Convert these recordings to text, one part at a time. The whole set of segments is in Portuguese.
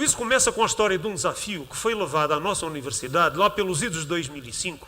isso começa com a história de um desafio que foi levado à nossa universidade, lá pelos idos de 2005,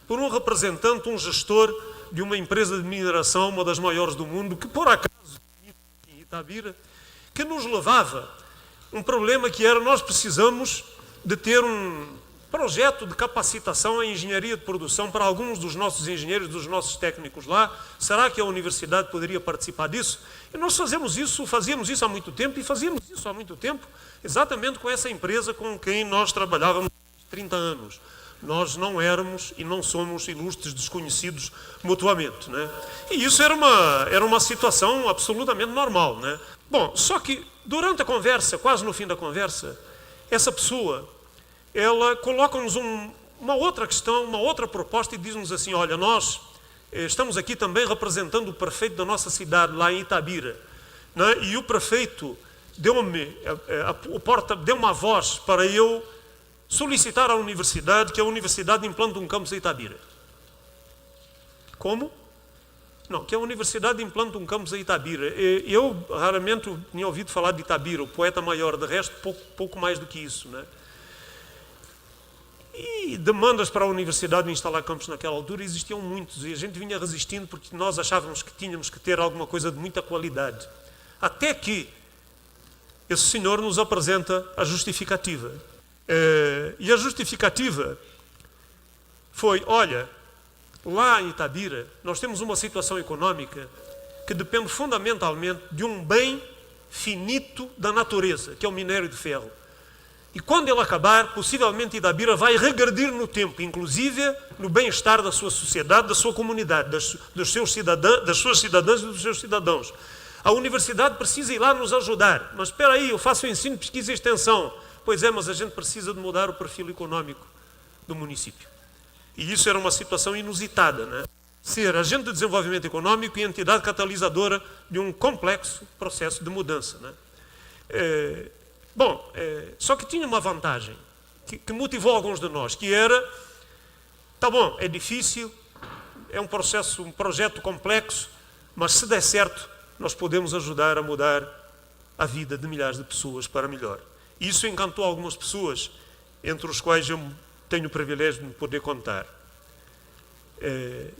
por um representante, um gestor de uma empresa de mineração, uma das maiores do mundo, que por acaso, em Itabira, que nos levava um problema que era: nós precisamos de ter um projeto de capacitação em engenharia de produção para alguns dos nossos engenheiros, dos nossos técnicos lá. Será que a universidade poderia participar disso? E nós fazíamos isso há muito tempo, e fazíamos isso há muito tempo exatamente com essa empresa com quem nós trabalhávamos há 30 anos. Nós não éramos e não somos ilustres desconhecidos mutuamente, né? E isso era uma situação absolutamente normal, né? Bom, só que durante a conversa, quase no fim da conversa, essa pessoa, ela coloca-nos uma outra questão, uma outra proposta, e diz-nos assim: olha, nós estamos aqui também representando o prefeito da nossa cidade, lá em Itabira, né? E o prefeito deu-me uma voz para eu solicitar à universidade que a universidade implante um campus em Itabira. Como? Não, que a universidade implante um campus em Itabira. Eu raramente tinha ouvido falar de Itabira, o poeta maior, de resto pouco mais do que isso, né? E demandas para a universidade instalar campos naquela altura existiam muitos, e a gente vinha resistindo porque nós achávamos que tínhamos que ter alguma coisa de muita qualidade. Até que esse senhor nos apresenta a justificativa. E a justificativa foi: olha, lá em Itabira nós temos uma situação econômica que depende fundamentalmente de um bem finito da natureza, que é o minério de ferro. E quando ele acabar, possivelmente Itabira vai regredir no tempo, inclusive no bem-estar da sua sociedade, da sua comunidade, das suas cidadãs e dos seus cidadãos. A universidade precisa ir lá nos ajudar. Mas espera aí, eu faço ensino, pesquisa e extensão. Pois é, mas a gente precisa de mudar o perfil econômico do município. E isso era uma situação inusitada, né? Ser agente de desenvolvimento econômico e entidade catalisadora de um complexo processo de mudança, né? Só que tinha uma vantagem que motivou alguns de nós, que era: tá bom, é difícil, é um projeto complexo, mas se der certo, nós podemos ajudar a mudar a vida de milhares de pessoas para melhor. Isso encantou algumas pessoas, entre os quais eu tenho o privilégio de me poder contar.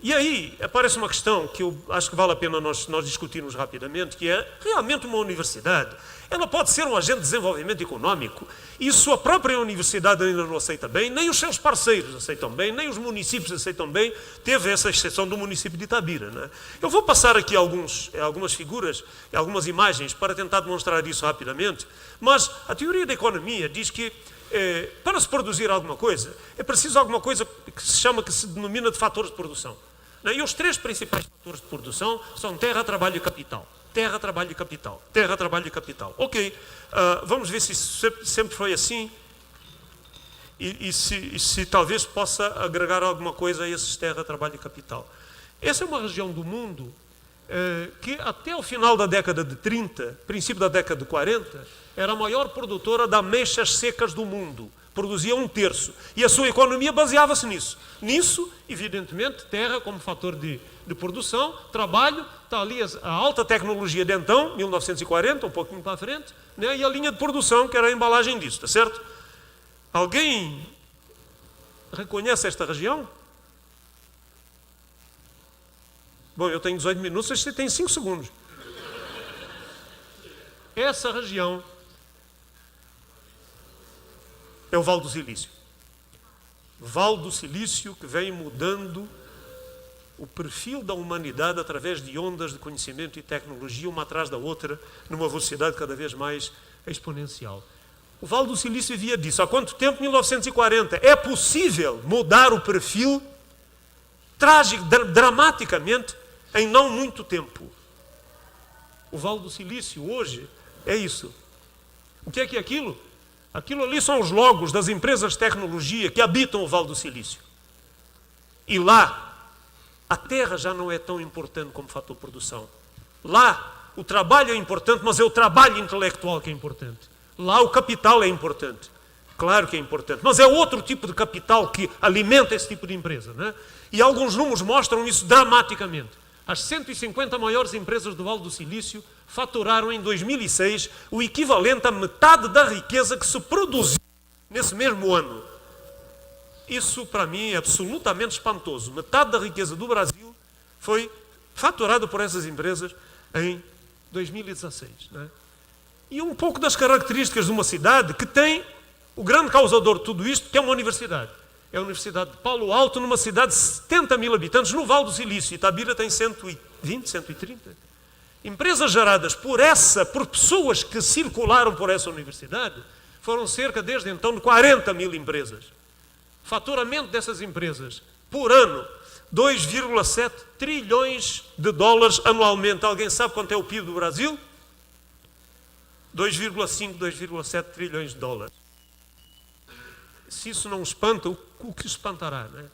E aí aparece uma questão que eu acho que vale a pena nós discutirmos rapidamente, que é: realmente uma universidade, ela pode ser um agente de desenvolvimento econômico? Isso a própria universidade ainda não aceita bem, nem os seus parceiros aceitam bem, nem os municípios aceitam bem. Teve essa exceção do município de Itabira, né? Eu vou passar aqui algumas figuras e algumas imagens para tentar demonstrar isso rapidamente, mas a teoria da economia diz que para se produzir alguma coisa, é preciso alguma coisa que se denomina de fatores de produção. E os três principais fatores de produção são terra, trabalho e capital. Terra, trabalho e capital. Terra, trabalho e capital. Ok, vamos ver se isso sempre foi assim e se talvez possa agregar alguma coisa a esses terra, trabalho e capital. Essa é uma região do mundo que até o final da década de 30, princípio da década de 40, era a maior produtora de ameixas secas do mundo. Produzia 1/3. E a sua economia baseava-se nisso. Nisso, evidentemente, terra como fator de produção, trabalho, está ali a alta tecnologia de então, 1940, um pouquinho para a frente, né? E a linha de produção, que era a embalagem disso, está certo? Alguém reconhece esta região? Bom, eu tenho 18 minutos, você tem 5 segundos. Essa região é o Vale do Silício. Vale do Silício que vem mudando o perfil da humanidade através de ondas de conhecimento e tecnologia, uma atrás da outra, numa velocidade cada vez mais exponencial. O Vale do Silício via disso. Há quanto tempo? 1940. É possível mudar o perfil dramaticamente em não muito tempo. O Vale do Silício hoje é isso. O que é aquilo? Aquilo ali são os logos das empresas de tecnologia que habitam o Vale do Silício. E lá, a terra já não é tão importante como fator de produção. Lá, o trabalho é importante, mas é o trabalho intelectual que é importante. Lá, o capital é importante. Claro que é importante, mas é outro tipo de capital que alimenta esse tipo de empresa, né? E alguns números mostram isso dramaticamente. As 150 maiores empresas do Vale do Silício faturaram em 2006 o equivalente a metade da riqueza que se produziu nesse mesmo ano. Isso, para mim, é absolutamente espantoso. Metade da riqueza do Brasil foi faturada por essas empresas em 2016. Né? E um pouco das características de uma cidade que tem o grande causador de tudo isto, que é uma universidade. É a Universidade de Palo Alto, numa cidade de 70 mil habitantes, no Vale do Silício. Itabira tem 120, 130. Empresas geradas por pessoas que circularam por essa universidade, foram cerca, desde então, de 40 mil empresas. Faturamento dessas empresas, por ano, 2,7 trilhões de dólares anualmente. Alguém sabe quanto é o PIB do Brasil? 2,5, 2,7 trilhões de dólares. Se isso não espanta, o que espantará, né?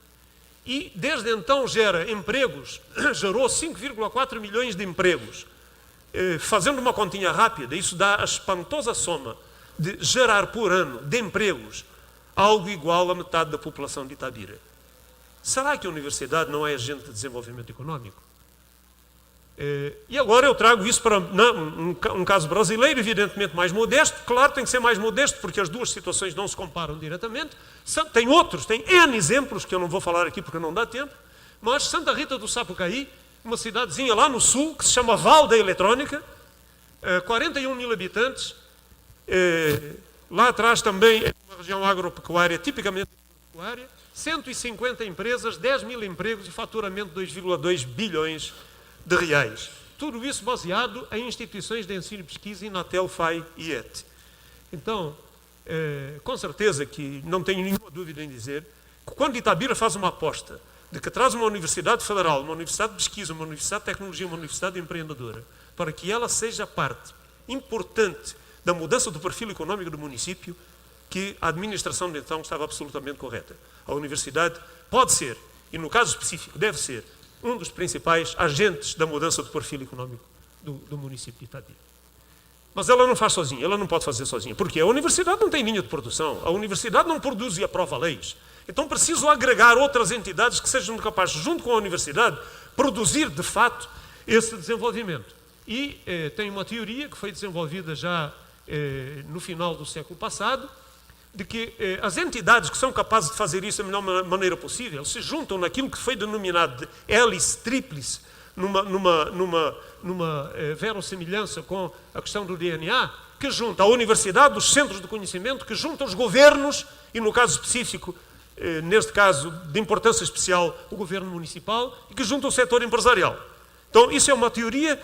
E desde então gera empregos, gerou 5,4 milhões de empregos. Fazendo uma continha rápida, isso dá a espantosa soma de gerar por ano de empregos algo igual à metade da população de Itabira. Será que a universidade não é agente de desenvolvimento econômico? E agora eu trago isso para um caso brasileiro, evidentemente mais modesto. Claro, tem que ser mais modesto, porque as duas situações não se comparam diretamente. Tem outros, tem N exemplos, que eu não vou falar aqui porque não dá tempo, mas Santa Rita do Sapucaí, uma cidadezinha lá no sul, que se chama Val da Eletrónica, 41 mil habitantes, lá atrás também é uma região agropecuária, tipicamente agropecuária, 150 empresas, 10 mil empregos e faturamento de 2,2 bilhões de reais. Tudo isso baseado em instituições de ensino e pesquisa, Inatel, FAI e ET. Então, com certeza que não tenho nenhuma dúvida em dizer que quando Itabira faz uma aposta de que traz uma universidade federal, uma universidade de pesquisa, uma universidade de tecnologia, uma universidade empreendedora, para que ela seja parte importante da mudança do perfil econômico do município, que a administração de então estava absolutamente correta. A universidade pode ser, e no caso específico deve ser, um dos principais agentes da mudança do perfil econômico do município de Itabira. Mas ela não faz sozinha, ela não pode fazer sozinha. Porque a universidade não tem linha de produção, a universidade não produz e aprova leis. Então preciso agregar outras entidades que sejam capazes, junto com a universidade, produzir de fato esse desenvolvimento. E tem uma teoria que foi desenvolvida já no final do século passado, de que as entidades que são capazes de fazer isso da melhor maneira possível se juntam naquilo que foi denominado de hélice tríplice, numa verossimilhança com a questão do DNA, que junta a universidade, os centros de conhecimento, que junta os governos, e no caso específico, neste caso de importância especial, o governo municipal, e que junta o setor empresarial. Então, isso é uma teoria.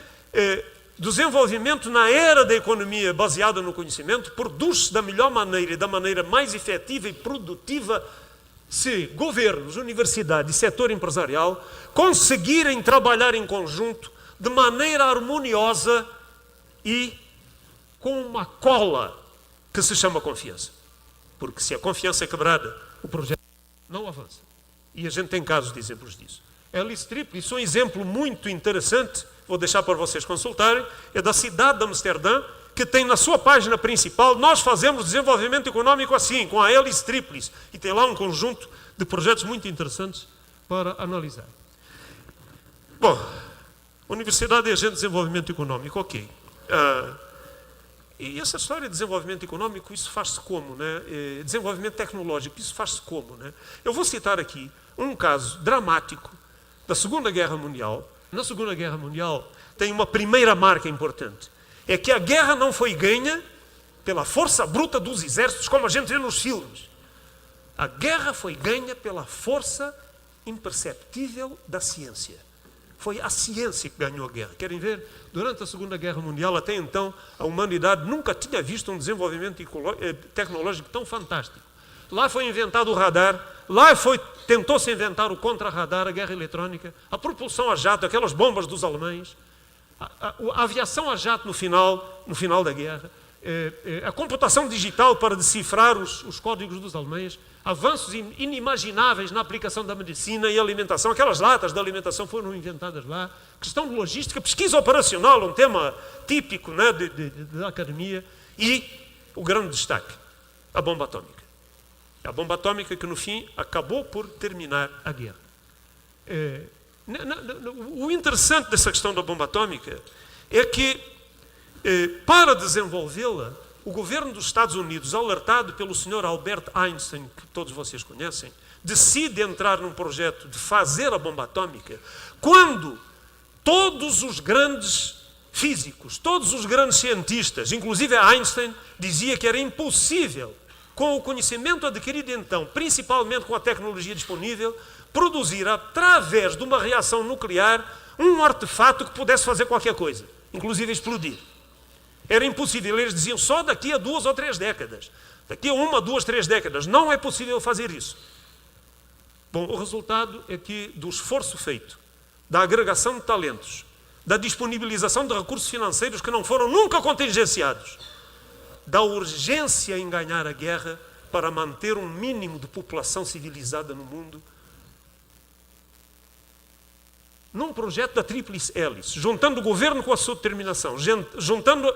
Desenvolvimento na era da economia baseada no conhecimento produz-se da melhor maneira e da maneira mais efetiva e produtiva se governos, universidade e setor empresarial conseguirem trabalhar em conjunto de maneira harmoniosa e com uma cola que se chama confiança. Porque se a confiança é quebrada, o projeto não avança. E a gente tem casos de exemplos disso. Hélice tríplice, um exemplo muito interessante, vou deixar para vocês consultarem, é da cidade de Amsterdã, que tem na sua página principal, nós fazemos desenvolvimento econômico assim, com a hélice tríplice, e tem lá um conjunto de projetos muito interessantes para analisar. Bom, universidade é agente de desenvolvimento econômico, ok. E essa história de desenvolvimento econômico, isso faz-se como, né? Desenvolvimento tecnológico, isso faz-se como, né? Eu vou citar aqui um caso dramático da Segunda Guerra Mundial. Na Segunda Guerra Mundial tem uma primeira marca importante. É que a guerra não foi ganha pela força bruta dos exércitos, como a gente vê nos filmes. A guerra foi ganha pela força imperceptível da ciência. Foi a ciência que ganhou a guerra. Querem ver? Durante a Segunda Guerra Mundial, até então, a humanidade nunca tinha visto um desenvolvimento tecnológico tão fantástico. Lá foi inventado o radar, tentou-se inventar o contra-radar, a guerra eletrónica, a propulsão a jato, aquelas bombas dos alemães, a aviação a jato no final da guerra, a computação digital para decifrar os códigos dos alemães, avanços inimagináveis na aplicação da medicina e alimentação. Aquelas latas de alimentação foram inventadas lá. Questão de logística, pesquisa operacional, um tema típico, né, da academia. E o grande destaque, a bomba atômica. A bomba atômica que, no fim, acabou por terminar a guerra. O interessante dessa questão da bomba atômica é que, para desenvolvê-la, o governo dos Estados Unidos, alertado pelo senhor Albert Einstein, que todos vocês conhecem, decide entrar num projeto de fazer a bomba atômica, quando todos os grandes físicos, todos os grandes cientistas, inclusive Einstein, dizia que era impossível, com o conhecimento adquirido então, principalmente com a tecnologia disponível, produzir, através de uma reação nuclear, um artefato que pudesse fazer qualquer coisa, inclusive explodir. Era impossível. Eles diziam só daqui a 2 ou 3 décadas. Daqui a 1, 2, 3 décadas. Não é possível fazer isso. Bom, o resultado é que do esforço feito, da agregação de talentos, da disponibilização de recursos financeiros que não foram nunca contingenciados, da urgência em ganhar a guerra para manter um mínimo de população civilizada no mundo, num projeto da tríplice hélice, juntando o governo com a sua determinação, juntando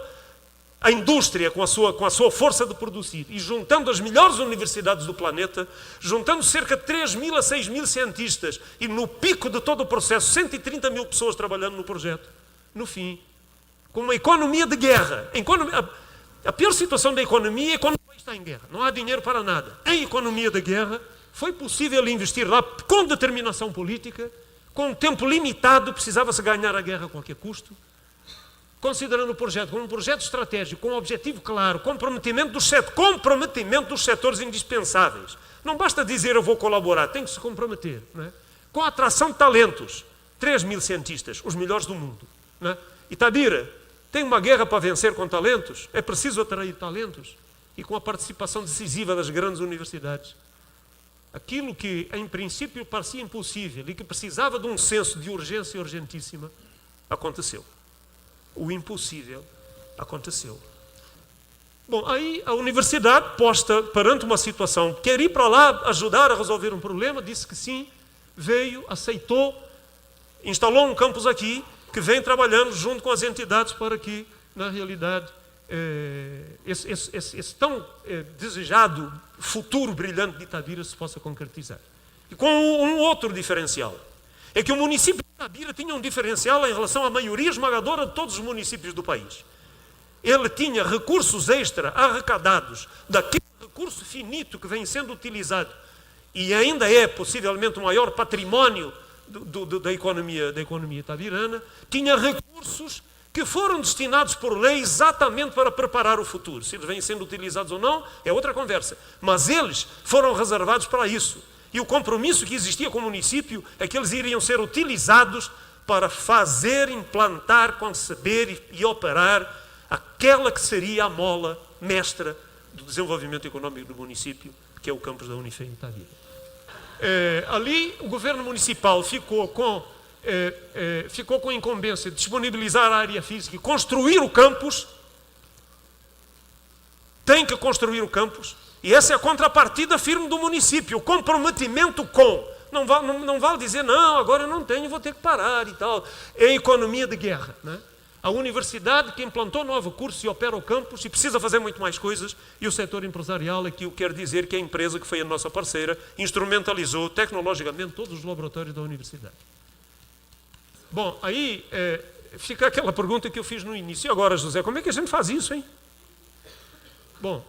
a indústria com a sua força de produzir e juntando as melhores universidades do planeta, juntando cerca de 3.000 a 6.000 cientistas e no pico de todo o processo, 130.000 pessoas trabalhando no projeto, no fim, com uma economia de guerra. A pior situação da economia é quando o país está em guerra. Não há dinheiro para nada. Em economia de guerra, foi possível investir lá com determinação política, com um tempo limitado, precisava-se ganhar a guerra a qualquer custo, considerando o projeto como um projeto estratégico, com um objetivo claro, comprometimento dos setores indispensáveis. Não basta dizer eu vou colaborar, tem que se comprometer. Não é? Com a atração de talentos, 3.000 cientistas, os melhores do mundo. Não é? Itabira tem uma guerra para vencer com talentos, é preciso atrair talentos, e com a participação decisiva das grandes universidades. Aquilo que, em princípio, parecia impossível e que precisava de um senso de urgência urgentíssima, aconteceu. O impossível aconteceu. Bom, aí a universidade, posta perante uma situação, quer ir para lá ajudar a resolver um problema, disse que sim, veio, aceitou, instalou um campus aqui, que vem trabalhando junto com as entidades para que, na realidade, esse tão desejado futuro brilhante de Itabira se possa concretizar. E com um outro diferencial. É que o município de Itabira tinha um diferencial em relação à maioria esmagadora de todos os municípios do país. Ele tinha recursos extra arrecadados daquele recurso finito que vem sendo utilizado e ainda é possivelmente o maior património da economia itabirana, tinha recursos que foram destinados por lei exatamente para preparar o futuro. Se eles vêm sendo utilizados ou não, é outra conversa. Mas eles foram reservados para isso. E o compromisso que existia com o município é que eles iriam ser utilizados para fazer, implantar, conceber e operar aquela que seria a mola mestra do desenvolvimento econômico do município, que é o campus da Unifem Itabira. Ali o governo municipal ficou com a incumbência de disponibilizar a área física e construir o campus. Tem que construir o campus. E essa é a contrapartida firme do município, o comprometimento com. Não vale dizer, não, agora eu não tenho, vou ter que parar e tal. É a economia de guerra. Né? A universidade que implantou novo curso e opera o campus e precisa fazer muito mais coisas, e o setor empresarial, aqui eu quero dizer que a empresa que foi a nossa parceira instrumentalizou tecnologicamente todos os laboratórios da universidade. Bom, aí fica aquela pergunta que eu fiz no início. E agora, José, como é que a gente faz isso, hein? Bom,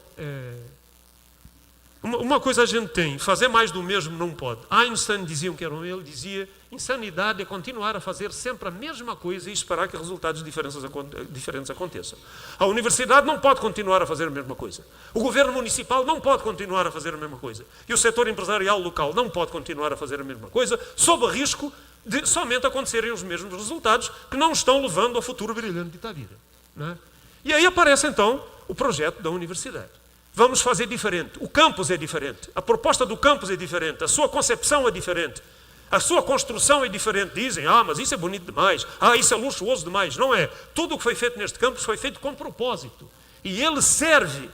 uma coisa a gente tem, fazer mais do mesmo não pode. Einstein dizia que era ele, dizia, insanidade é continuar a fazer sempre a mesma coisa e esperar que resultados diferentes aconteçam. A universidade não pode continuar a fazer a mesma coisa. O governo municipal não pode continuar a fazer a mesma coisa. E o setor empresarial local não pode continuar a fazer a mesma coisa, sob risco de somente acontecerem os mesmos resultados que não estão levando ao futuro brilhante de Itabira. Não é? E aí aparece então o projeto da universidade. Vamos fazer diferente. O campus é diferente. A proposta do campus é diferente. A sua concepção é diferente. A sua construção é diferente. Dizem, mas isso é bonito demais. Isso é luxuoso demais. Não é. Tudo o que foi feito neste campus foi feito com propósito. E ele serve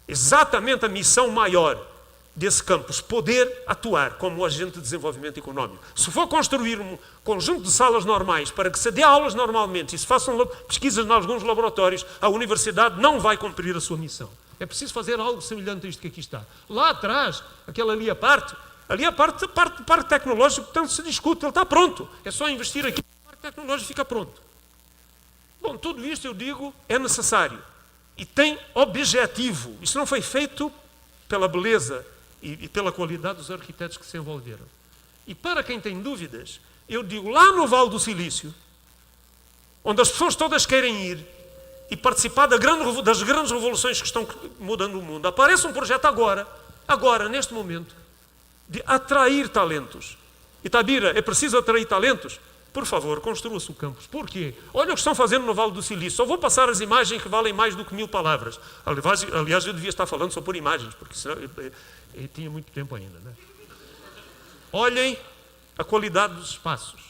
exatamente a missão maior desse campus, poder atuar como agente de desenvolvimento económico. Se for construir um conjunto de salas normais para que se dê aulas normalmente e se façam pesquisas em alguns laboratórios, a universidade não vai cumprir a sua missão. É preciso fazer algo semelhante a isto que aqui está. Lá atrás, aquela ali à parte, Ali a parte do parque tecnológico, tanto se discute, ele está pronto. É só investir aqui, o parque tecnológico fica pronto. Bom, tudo isto eu digo é necessário e tem objetivo. Isso não foi feito pela beleza e pela qualidade dos arquitetos que se envolveram. E para quem tem dúvidas, eu digo, lá no Vale do Silício, onde as pessoas todas querem ir e participar das grandes revoluções que estão mudando o mundo, aparece um projeto agora, neste momento, de atrair talentos. Itabira, é preciso atrair talentos? Por favor, construa-se o campus. Por quê? Olha o que estão fazendo no Vale do Silício. Só vou passar as imagens que valem mais do que 1000 palavras. Aliás, eu devia estar falando só por imagens, porque senão eu tinha muito tempo ainda. Né? Olhem a qualidade dos espaços.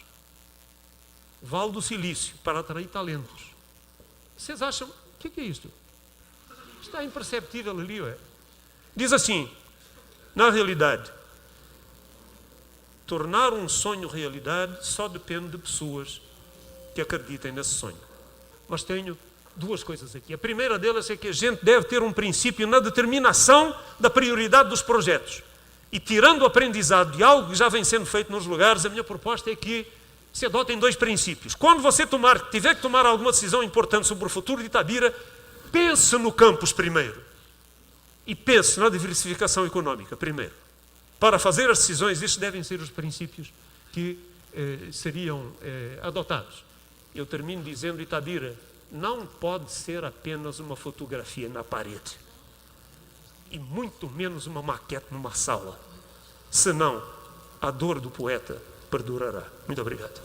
Vale do Silício, para atrair talentos. Vocês acham, o que é isto? Está imperceptível ali, ué. Diz assim, na realidade, tornar um sonho realidade só depende de pessoas que acreditem nesse sonho. Mas tenho duas coisas aqui. A primeira delas é que a gente deve ter um princípio na determinação da prioridade dos projetos. E tirando o aprendizado de algo que já vem sendo feito nos lugares, a minha proposta é que se adotem 2 princípios. Quando você tiver que tomar alguma decisão importante sobre o futuro de Itabira, pense no campus primeiro. E pense na diversificação económica primeiro. Para fazer as decisões, estes devem ser os princípios que seriam adotados. Eu termino dizendo, Itabira não pode ser apenas uma fotografia na parede. E muito menos uma maquete numa sala. Senão, a dor do poeta perdurará. Muito obrigado.